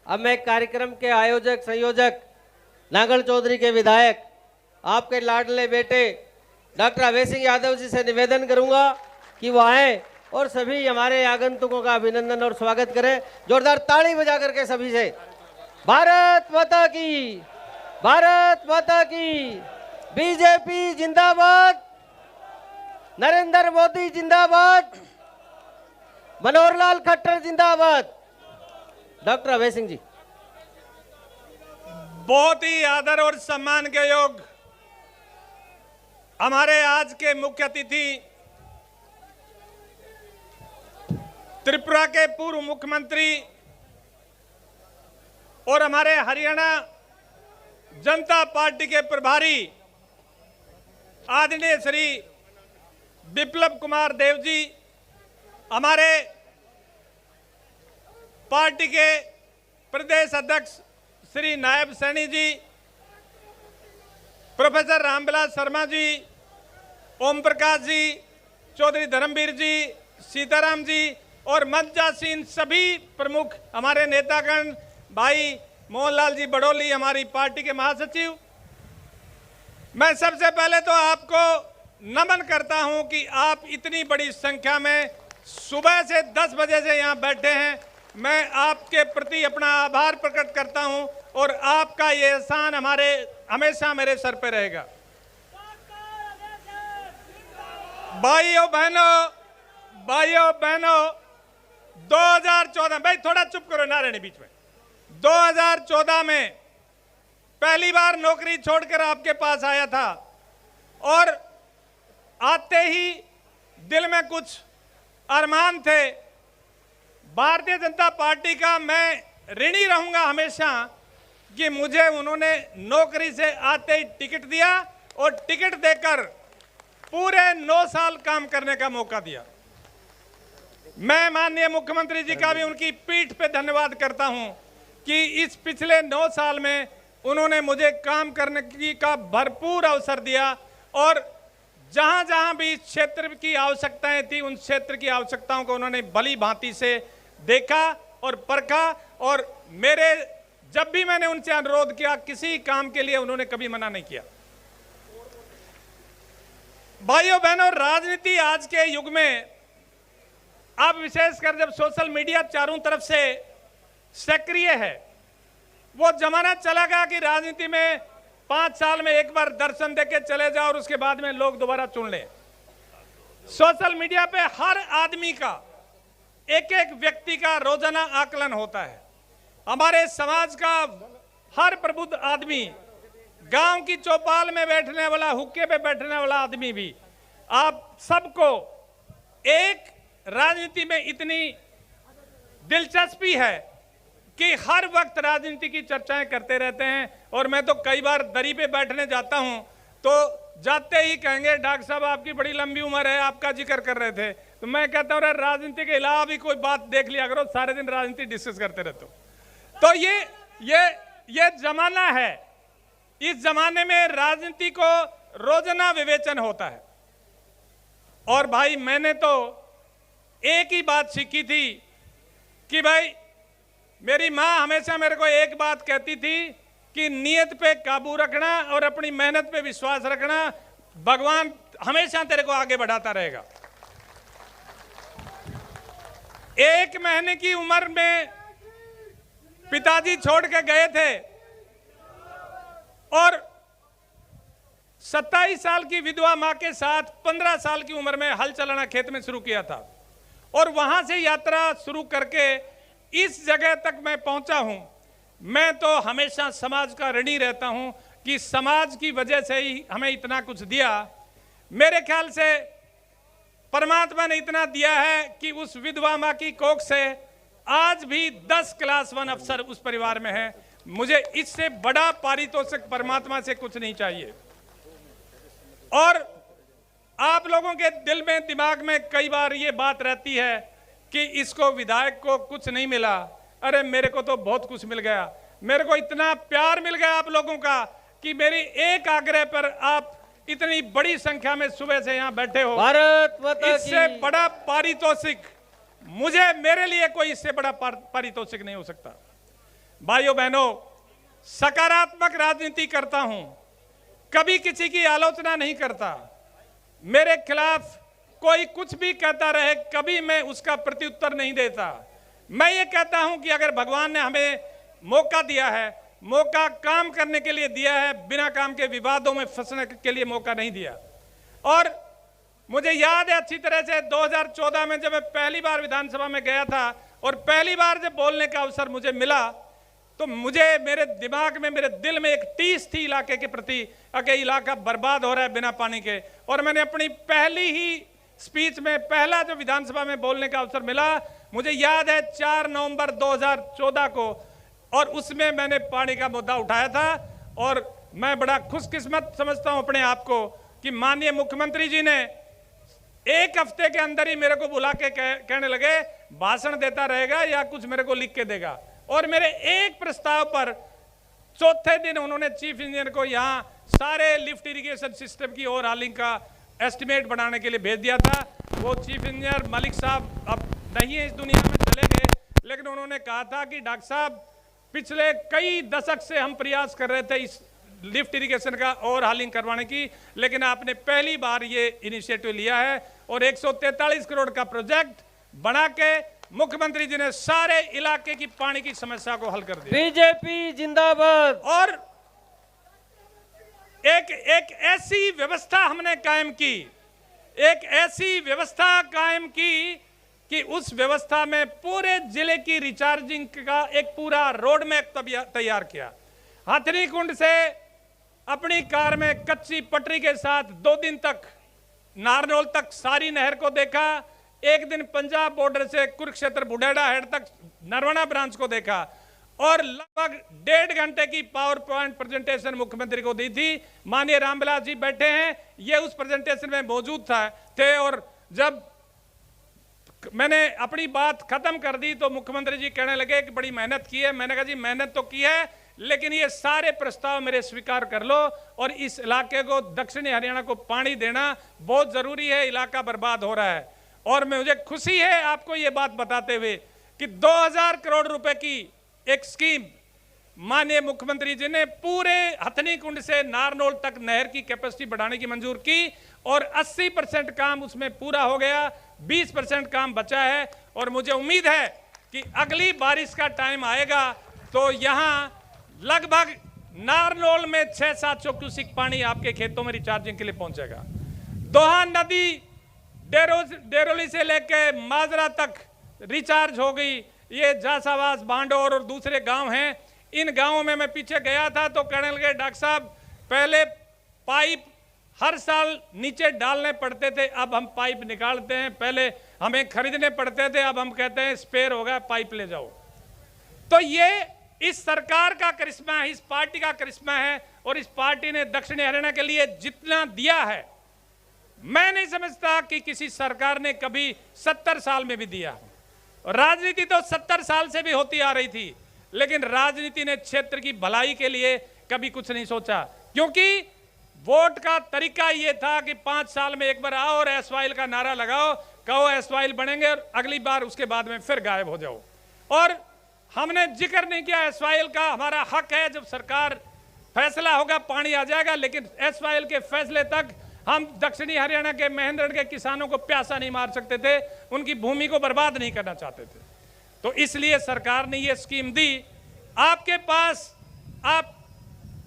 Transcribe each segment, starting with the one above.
अब मैं कार्यक्रम के आयोजक संयोजक नांगल चौधरी के विधायक आपके लाडले बेटे डॉक्टर अभय सिंह यादव जी से निवेदन करूंगा कि वो आए और सभी हमारे आगंतुकों का अभिनंदन और स्वागत करें। जोरदार ताली बजा करके सभी से। भारत माता की, भारत माता की, बीजेपी जिंदाबाद, नरेंद्र मोदी जिंदाबाद, मनोहर लाल खट्टर जिंदाबाद। डॉक्टर अभय सिंह जी। बहुत ही आदर और सम्मान के योग हमारे आज के मुख्य अतिथि त्रिपुरा के पूर्व मुख्यमंत्री और हमारे हरियाणा जनता पार्टी के प्रभारी आदरणीय श्री विप्लव कुमार देव जी, हमारे पार्टी के प्रदेश अध्यक्ष श्री नायब सैनी जी, प्रोफेसर रामविलास शर्मा जी, ओम प्रकाश जी, चौधरी धर्मवीर जी, सीताराम जी और मंचासीन सभी प्रमुख हमारे नेतागण, भाई मोहनलाल जी बड़ोली हमारी पार्टी के महासचिव, मैं सबसे पहले तो आपको नमन करता हूं कि आप इतनी बड़ी संख्या में सुबह से 10 बजे से यहां बैठे हैं। मैं आपके प्रति अपना आभार प्रकट करता हूं और आपका ये एहसान हमेशा मेरे सर पे रहेगा। भाइयों बहनों 2014, भाई थोड़ा चुप करो ना रहने बीच में। 2014 में पहली बार नौकरी छोड़कर आपके पास आया था और आते ही दिल में कुछ अरमान थे। भारतीय जनता पार्टी का मैं ऋणी रहूंगा हमेशा कि मुझे उन्होंने नौकरी से आते ही टिकट दिया और टिकट देकर पूरे 9 साल काम करने का मौका दिया। मैं माननीय मुख्यमंत्री जी का भी उनकी पीठ पे धन्यवाद करता हूं कि इस पिछले 9 साल में उन्होंने मुझे काम करने का भरपूर अवसर दिया और जहां जहां भी इस क्षेत्र की आवश्यकताएं थी उन क्षेत्र की आवश्यकताओं को उन्होंने भली भांति से देखा और परखा और जब भी मैंने उनसे अनुरोध किया किसी काम के लिए उन्होंने कभी मना नहीं किया। भाइयों बहनों, राजनीति आज के युग में अब विशेषकर जब सोशल मीडिया चारों तरफ से सक्रिय है, वो जमाना चला गया कि राजनीति में 5 साल में एक बार दर्शन देके चले जाओ और उसके बाद में लोग दोबारा चुन लें। सोशल मीडिया पे हर आदमी का, एक एक व्यक्ति का रोजाना आकलन होता है। हमारे समाज का हर प्रबुद्ध आदमी, गांव की चौपाल में बैठने वाला, हुक्के पे बैठने वाला आदमी भी, आप सबको एक राजनीति में इतनी दिलचस्पी है कि हर वक्त राजनीति की चर्चाएं करते रहते हैं। और मैं तो कई बार दरी पे बैठने जाता हूं तो जाते ही कहेंगे डॉक्टर साहब आपकी बड़ी लंबी उम्र है, आपका जिक्र कर रहे थे। तो मैं कहता हूं राजनीति के अलावा भी कोई बात देख लिया करो, सारे दिन राजनीति डिस्कस करते रहते हो। तो ये जमाना है। इस जमाने में राजनीति को रोजाना विवेचन होता है। और भाई मैंने तो एक ही बात सीखी थी कि भाई मेरी माँ हमेशा मेरे को एक बात कहती थी कि नियत पे काबू रखना और अपनी मेहनत पे विश्वास रखना, भगवान हमेशा तेरे को आगे बढ़ाता रहेगा। 1 महीने की उम्र में पिताजी छोड़ के गए थे और 27 साल की विधवा मां के साथ 15 साल की उम्र में हल चलाना खेत में शुरू किया था और वहां से यात्रा शुरू करके इस जगह तक मैं पहुंचा हूं। मैं तो हमेशा समाज का ऋणी रहता हूं कि समाज की वजह से ही हमें इतना कुछ दिया। मेरे ख्याल से परमात्मा ने इतना दिया है कि उस विधवा मां की कोख से आज भी 10 क्लास 1 अफसर उस परिवार में है। मुझे इससे बड़ा पारितोषिक परमात्मा से कुछ नहीं चाहिए। और आप लोगों के दिल में, दिमाग में कई बार ये बात रहती है कि इसको विधायक को कुछ नहीं मिला। अरे मेरे को तो बहुत कुछ मिल गया। मेरे को इतना प्यार मिल गया आप लोगों का कि मेरी एक आग्रह पर आप इतनी बड़ी संख्या में सुबह से यहाँ बैठे हो। भारत माता की। इससे बड़ा पारितोषिक मेरे लिए कोई इससे बड़ा पारितोषिक नहीं हो सकता। भाइयों बहनों, सकारात्मक राजनीति करता हूं, कभी किसी की आलोचना नहीं करता। मेरे खिलाफ कोई कुछ भी कहता रहे, कभी मैं उसका प्रत्युत्तर नहीं देता। मैं ये कहता हूं कि अगर भगवान ने हमें मौका दिया है, मौका काम करने के लिए दिया है, बिना काम के विवादों में फंसने के लिए मौका नहीं दिया। और मुझे याद है अच्छी तरह से 2014 में जब मैं पहली बार विधानसभा में गया था और पहली बार जब बोलने का अवसर मुझे मिला, तो मुझे मेरे दिमाग में, मेरे दिल में एक टीस थी इलाके के प्रति, कि इलाका बर्बाद हो रहा है बिना पानी के। और मैंने अपनी पहली ही स्पीच में, पहला जो विधानसभा में बोलने का अवसर मिला, मुझे याद है 4 नवंबर 2014 को, और उसमें मैंने पानी का मुद्दा उठाया था। और मैं बड़ा खुशकिस्मत समझता हूं अपने आप को कि माननीय मुख्यमंत्री जी ने 1 हफ्ते के अंदर ही मेरे को बुला के कहने लगे भाषण देता रहेगा या कुछ मेरे को लिख के देगा। और मेरे एक प्रस्ताव पर चौथे दिन उन्होंने चीफ इंजीनियर को यहाँ सारे लिफ्ट इरिगेशन सिस्टम की ओवरहालिंग का एस्टिमेट बनाने के लिए भेज दिया था। वो चीफ इंजीनियर मलिक साहब अब नहीं है इस दुनिया में, चले गए, लेकिन उन्होंने कहा था कि डॉक्टर साहब पिछले कई दशक से हम प्रयास कर रहे थे इस लिफ्ट इरिगेशन का ओवरहालिंग करवाने की, लेकिन आपने पहली बार ये इनिशिएटिव लिया है और 143 करोड़ का प्रोजेक्ट बना के मुख्यमंत्री जी ने सारे इलाके की पानी की समस्या को हल कर दिया। बीजेपी जिंदाबाद। और एक ऐसी व्यवस्था हमने कायम की, एक ऐसी व्यवस्था कायम की कि उस व्यवस्था में पूरे जिले की रिचार्जिंग का एक पूरा रोड मैप तैयार किया। हथनी कुंड से अपनी कार में कच्ची पटरी के साथ 2 दिन तक नारनौल तक सारी नहर को देखा, एक दिन पंजाब बॉर्डर से कुरुक्षेत्र बुढ़ेड़ा हेड तक नरवना ब्रांच को देखा, और लगभग 1.5 घंटे की पावर पॉइंट प्रेजेंटेशन मुख्यमंत्री को दी थी। माननीय रामविलास जी बैठे हैं, ये उस प्रेजेंटेशन में मौजूद थे। और जब मैंने अपनी बात खत्म कर दी तो मुख्यमंत्री जी कहने लगे कि बड़ी मेहनत की है। मैंने कहा जी मेहनत तो की है, लेकिन ये सारे प्रस्ताव मेरे स्वीकार कर लो, और इस इलाके को, दक्षिणी हरियाणा को पानी देना बहुत जरूरी है, इलाका बर्बाद हो रहा है। और मुझे खुशी है आपको ये बात बताते हुए कि 2000 करोड़ रुपए की एक स्कीम माननीय मुख्यमंत्री जी ने पूरे हथनी कुंड से नारनौल तक नहर की कैपेसिटी बढ़ाने की मंजूर की, और 80% काम उसमें पूरा हो गया, 20% काम बचा है। और मुझे उम्मीद है कि अगली बारिश का टाइम आएगा तो यहाँ लगभग नारनौल में 600-700 क्यूसिक पानी आपके खेतों में रिचार्जिंग के लिए पहुंचेगा। दोहा नदी डेरोली से लेके माजरा तक रिचार्ज हो गई। ये जासावास, बांडोर और दूसरे गांव हैं, इन गांवों में मैं पीछे गया था तो कहने लगे डॉक्टर साहब पहले पाइप हर साल नीचे डालने पड़ते थे, अब हम पाइप निकालते हैं, पहले हमें खरीदने पड़ते थे, अब हम कहते हैं स्पेयर हो गया, पाइप ले जाओ। तो ये इस सरकार का करिश्मा है, इस पार्टी का करिश्मा है। और इस पार्टी ने दक्षिणी हरियाणा के लिए जितना दिया है, मैं नहीं समझता कि किसी सरकार ने कभी 70 साल में भी दिया। राजनीति तो 70 साल से भी होती आ रही थी, लेकिन राजनीति ने क्षेत्र की भलाई के लिए कभी कुछ नहीं सोचा, क्योंकि वोट का तरीका ये था कि 5 साल में एक बार आओ और एसवाइल का नारा लगाओ, कहो एसवाइल बनेंगे, और अगली बार उसके बाद में फिर गायब हो जाओ। और हमने जिक्र नहीं किया एसवाइल का, हमारा हक है, जब सरकार फैसला होगा पानी आ जाएगा, लेकिन एसवाइल के फैसले तक हम दक्षिणी हरियाणा के महेंद्रगढ़ के किसानों को प्यासा नहीं मार सकते थे, उनकी भूमि को बर्बाद नहीं करना चाहते थे। तो इसलिए सरकार ने ये स्कीम दी। आपके पास, आप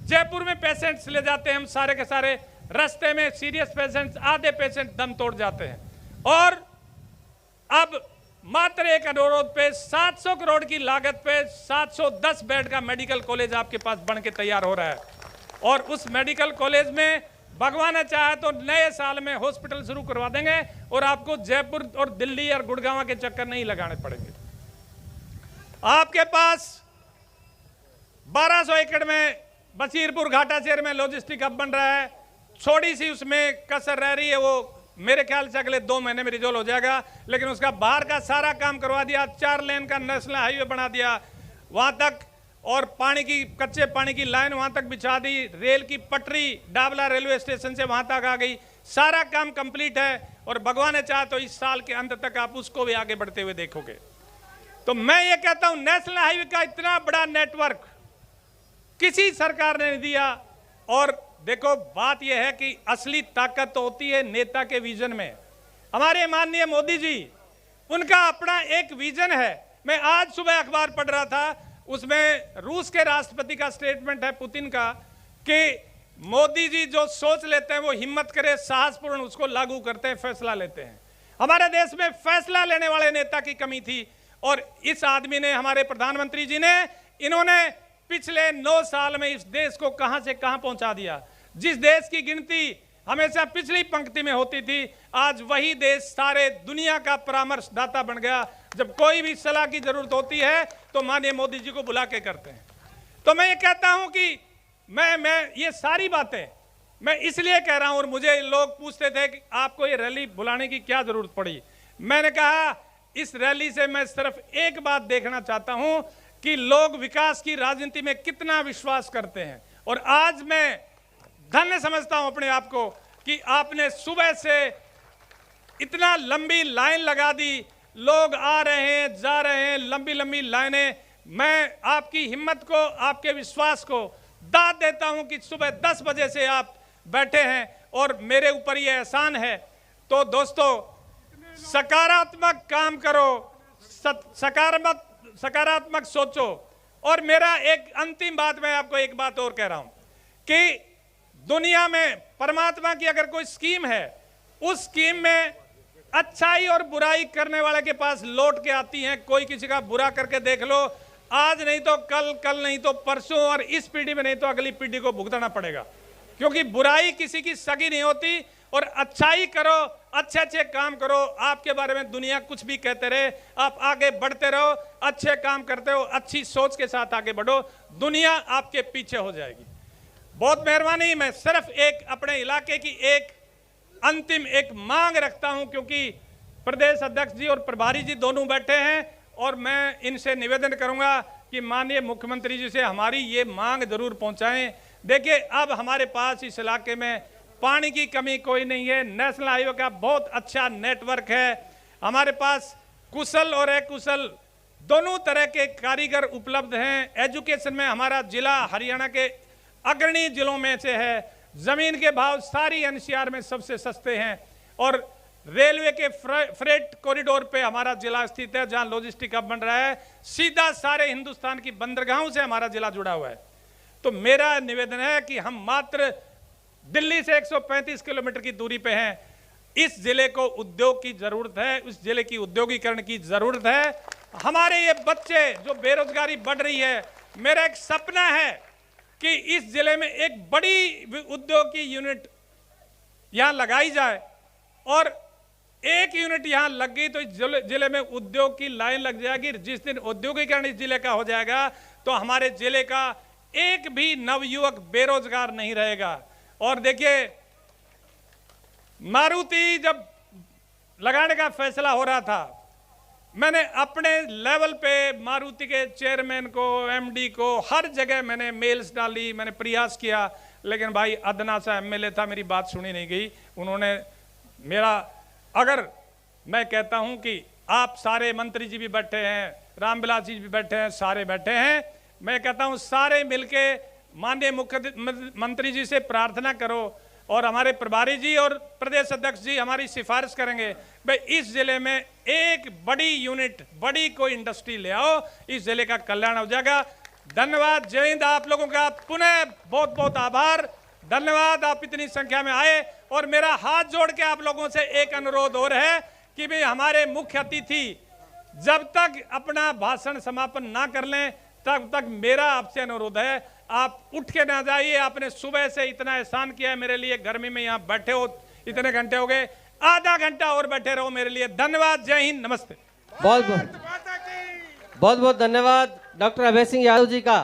जयपुर में पेशेंट्स ले जाते हैं, हम सारे के सारे रास्ते में सीरियस पेशेंट्स, आधे पेशेंट दम तोड़ जाते हैं। और अब मात्र एक अनुरोध पे 700 करोड़ की लागत पे 710 बेड का मेडिकल कॉलेज आपके पास बन के तैयार हो रहा है। और उस मेडिकल कॉलेज में भगवान चाहे तो नए साल में हॉस्पिटल शुरू करवा देंगे और आपको जयपुर और दिल्ली और गुड़गांव के चक्कर नहीं लगाने पड़ेंगे। आपके पास 1200 एकड़ में बशीरपुर घाटा शहर में लॉजिस्टिक हब बन रहा है, थोड़ी सी उसमें कसर रह रही है, वो मेरे ख्याल से अगले 2 महीने में रिजोल्व हो जाएगा, लेकिन उसका बाहर का सारा काम करवा दिया, 4 लेन का नेशनल हाईवे बना दिया वहां तक, और पानी की, कच्चे पानी की लाइन वहां तक बिछा दी, रेल की पटरी डाबला रेलवे स्टेशन से वहां तक आ गई, सारा काम कंप्लीट है। और भगवान ने चाहा तो इस साल के अंत तक आप उसको भी आगे बढ़ते हुए देखोगे। तो मैं ये कहता हूं, नेशनल हाईवे का इतना बड़ा नेटवर्क किसी सरकार ने नहीं दिया। और देखो, बात यह है कि असली ताकत तो होती है नेता के विजन में। हमारे माननीय मोदी जी, उनका अपना एक विजन है। मैं आज सुबह अखबार पढ़ रहा था, उसमें रूस के राष्ट्रपति का स्टेटमेंट है, पुतिन का, कि मोदी जी जो सोच लेते हैं वो हिम्मत करे, साहसपूर्ण उसको लागू करते हैं, फैसला लेते हैं। हमारे देश में फैसला लेने वाले नेता की कमी थी, और इस आदमी ने, हमारे प्रधानमंत्री जी ने, इन्होंने पिछले 9 साल में इस देश को कहां से कहां पहुंचा दिया। जिस देश की गिनती हमेशा पिछली पंक्ति में होती थी, आज वही देश सारे दुनिया का परामर्शदाता बन गया। जब कोई भी सलाह की जरूरत होती है तो माननीय मोदी जी को बुला के करते हैं। तो मैं ये कहता हूं कि मैं ये सारी बातें मैं इसलिए कह रहा हूं, और मुझे लोग पूछते थे कि आपको ये रैली बुलाने की क्या जरूरत पड़ी। मैंने कहा, इस रैली से मैं सिर्फ एक बात देखना चाहता हूं कि लोग विकास की राजनीति में कितना विश्वास करते हैं। और आज मैं धन्य समझता हूं अपने आप को कि आपने सुबह से इतना लंबी लाइन लगा दी, लोग आ रहे हैं, जा रहे हैं, लंबी लंबी लाइनें। मैं आपकी हिम्मत को, आपके विश्वास को दाद देता हूं कि सुबह 10 बजे से आप बैठे हैं और मेरे ऊपर ये एहसान है। तो दोस्तों, सकारात्मक काम करो, सकारात्मक सोचो। और मेरा एक अंतिम बात, मैं आपको एक बात और कह रहा हूं कि दुनिया में परमात्मा की अगर कोई स्कीम है, उस स्कीम में अच्छाई और बुराई करने वाले के पास लौट के आती हैं। कोई किसी का बुरा करके देख लो, आज नहीं तो कल, कल नहीं तो परसों, और इस पीढ़ी में नहीं तो अगली पीढ़ी को भुगतना पड़ेगा। क्योंकि बुराई किसी की सगी नहीं होती, और अच्छाई करो, अच्छे अच्छे काम करो। आपके बारे में दुनिया कुछ भी कहते रहे, आप आगे बढ़ते रहो, अच्छे काम करते हो, अच्छी सोच के साथ आगे बढ़ो, दुनिया आपके पीछे हो जाएगी। बहुत मेहरबानी। मैं सिर्फ एक अपने इलाके की एक अंतिम एक मांग रखता हूं, क्योंकि प्रदेश अध्यक्ष जी और प्रभारी जी दोनों बैठे हैं, और मैं इनसे निवेदन करूंगा कि माननीय मुख्यमंत्री जी से हमारी ये मांग जरूर पहुंचाएं। देखिए, अब हमारे पास इस इलाके में पानी की कमी कोई नहीं है, नेशनल हाईवे का बहुत अच्छा नेटवर्क है, हमारे पास कुशल और अकुशल दोनों तरह के कारीगर उपलब्ध हैं। एजुकेशन में हमारा जिला हरियाणा के अग्रणी जिलों में से है, जमीन के भाव सारी एनसीआर में सबसे सस्ते हैं, और रेलवे के फ्रेट कॉरिडोर पे हमारा जिला स्थित है, जहां लॉजिस्टिक हब बन रहा है, सीधा सारे हिंदुस्तान की बंदरगाहों से हमारा जिला जुड़ा हुआ है। तो मेरा निवेदन है कि हम मात्र दिल्ली से 135 किलोमीटर की दूरी पे हैं। इस जिले को उद्योग की जरूरत है, उस जिले की उद्योगीकरण की जरूरत है। हमारे ये बच्चे, जो बेरोजगारी बढ़ रही है, मेरा एक सपना है कि इस जिले में एक बड़ी उद्योग की यूनिट यहां लगाई जाए, और एक यूनिट यहां लग गई तो इस जिले में उद्योग की लाइन लग जाएगी। जिस दिन औद्योगिकरण इस जिले का हो जाएगा तो हमारे जिले का एक भी नवयुवक बेरोजगार नहीं रहेगा। और देखिए, मारुति जब लगाने का फैसला हो रहा था, मैंने अपने लेवल पे मारुति के चेयरमैन को, एमडी को, हर जगह मैंने मेल्स डाली, मैंने प्रयास किया, लेकिन भाई अदना सा एमएलए था, मेरी बात सुनी नहीं गई। उन्होंने मेरा, अगर मैं कहता हूं कि आप सारे मंत्री जी भी बैठे हैं, रामविलास जी भी बैठे हैं, सारे बैठे हैं, मैं कहता हूं सारे मिलके माननीय मुख्यमंत्री जी से प्रार्थना करो, और हमारे प्रभारी जी और प्रदेश अध्यक्ष जी हमारी सिफारिश करेंगे, भाई इस जिले में एक बड़ी यूनिट, बड़ी कोई इंडस्ट्री ले आओ, इस जिले का कल्याण हो जाएगा। धन्यवाद, जय हिंद। आप लोगों का पुनः बहुत बहुत आभार, धन्यवाद, आप इतनी संख्या में आए। और मेरा हाथ जोड़ के आप लोगों से एक अनुरोध और है कि भाई हमारे मुख्य अतिथि जब तक अपना भाषण समापन ना कर लें, तब तक मेरा आपसे अनुरोध है, आप उठ के ना जाइए। आपने सुबह से इतना एहसान किया है मेरे लिए, गर्मी में यहाँ बैठे हो, इतने घंटे हो गए, आधा घंटा और बैठे रहो मेरे लिए। धन्यवाद, जय हिंद, नमस्ते। बहुत बहुत धन्यवाद डॉक्टर अभय सिंह यादव जी का।